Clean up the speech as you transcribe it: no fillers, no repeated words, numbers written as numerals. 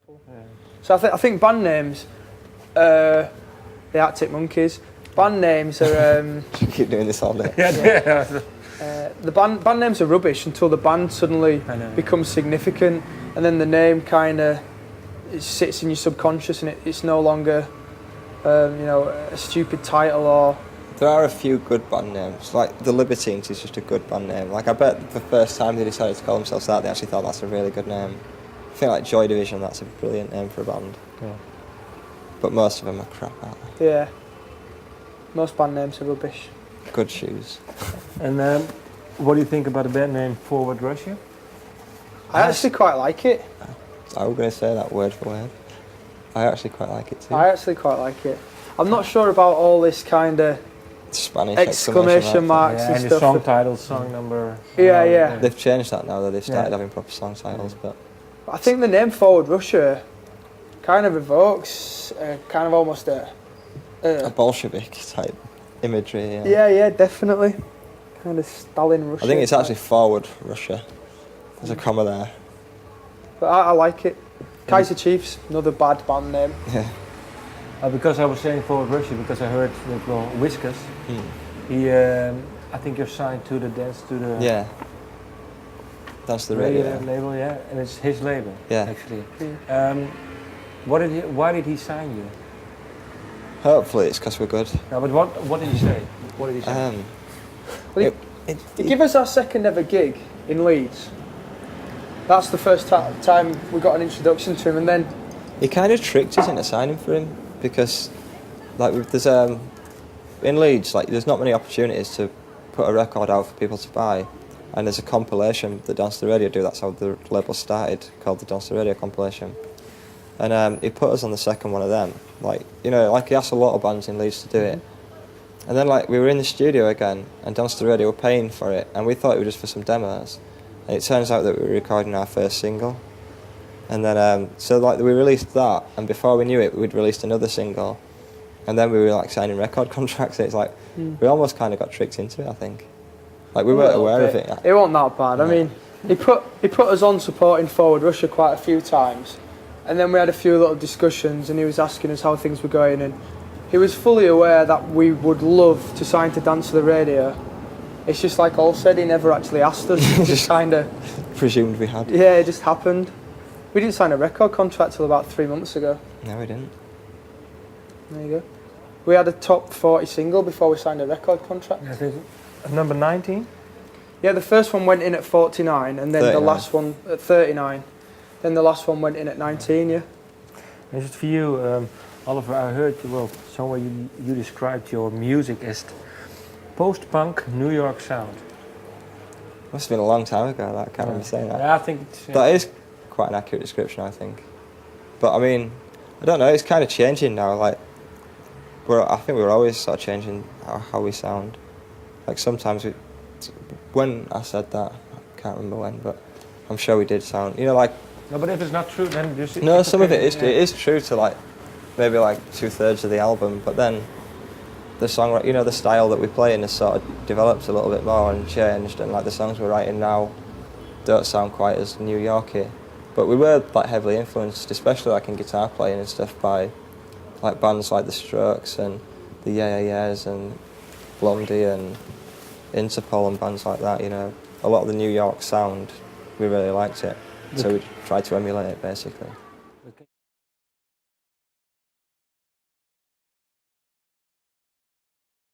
Yeah. So I think band names, the Arctic Monkeys. Band names are. You keep doing this all day. The band names are rubbish until the band suddenly becomes significant, and then the name kind of sits in your subconscious, and it's no longer, a stupid title or. There are a few good band names, like the Libertines is just a good band name. Like I bet the first time they decided to call themselves that, they actually thought that's a really good name. I think like Joy Division, that's a brilliant name for a band. Yeah. But most of them are crap, aren't they? Yeah. Most band names are rubbish. Good shoes. And what do you think about the band name Forward Russia? I actually quite like it. I was going to say that word for word. I actually quite like it too. I actually quite like it. I'm not sure about all this kind of Spanish exclamation marks and and stuff. the song title, song number. Yeah. They've changed that now that they've started having proper song titles, but I think the name Forward Russia kind of evokes kind of almost a Bolshevik type imagery. Yeah, definitely. Kind of Stalin Russia. I think it's actually Forward Russia. There's a comma there. But I like it. Kaiser Chiefs, another bad band name. Yeah. Because I was saying Forward Russia because I heard that Whiskas. He, I think you're signed to the Dance to the. Yeah. That's the radio label, yeah, and it's his label. Yeah. Actually. Why did he sign you? Hopefully it's because we're good. No, but what did he say? What did he say? Well, he gave us our second ever gig in Leeds. That's the first time we got an introduction to him, and then he kind of tricked us into signing for him because, like, there's in Leeds, like, there's not many opportunities to put a record out for people to buy, and there's a compilation that Dance to the Radio do. That's how the label started, called the Dance to the Radio compilation. And he put us on the second one of them. Like he asked a lot of bands in Leeds to do it. And then we were in the studio again, and Dance to the Radio were paying for it, and we thought it was just for some demos. And it turns out that we were recording our first single. And then we released that, and before we knew it, we'd released another single. And then we were signing record contracts. It's we almost kind of got tricked into it, I think. We weren't aware of it. It wasn't that bad. No. I mean, he put us on supporting Forward Russia quite a few times. And then we had a few little discussions, and he was asking us how things were going, and he was fully aware that we would love to sign to Dance to the Radio. It's just like Al said, he never actually asked us. He just kind of presumed we had. Yeah, it just happened. We didn't sign a record contract till about 3 months ago. No, we didn't. There you go. We had a top 40 single before we signed a record contract. I think number 19? Yeah, the first one went in at 49, and then 39. the last one at 39. Then the last one went in at 19, yeah. Is it for you, Oliver, I heard somewhere you described your music as post-punk New York sound. Must have been a long time ago, I can't remember saying that. Yeah, I think it's... That is quite an accurate description, I think. But I mean, I don't know, it's kind of changing now, I think we're always sort of changing how we sound. Sometimes when I said that, I can't remember when, but I'm sure we did sound, No, but if it's not true, then just... No, some of it is true to maybe 2/3 of the album, but then the song, the style that we play in has sort of developed a little bit more and changed, and the songs we're writing now don't sound quite as New Yorky. But we were heavily influenced, especially in guitar playing and stuff, by bands like The Strokes and the Yeah Yeahs and Blondie and Interpol and bands like that. A lot of the New York sound, we really liked it. So we tried to emulate it, basically.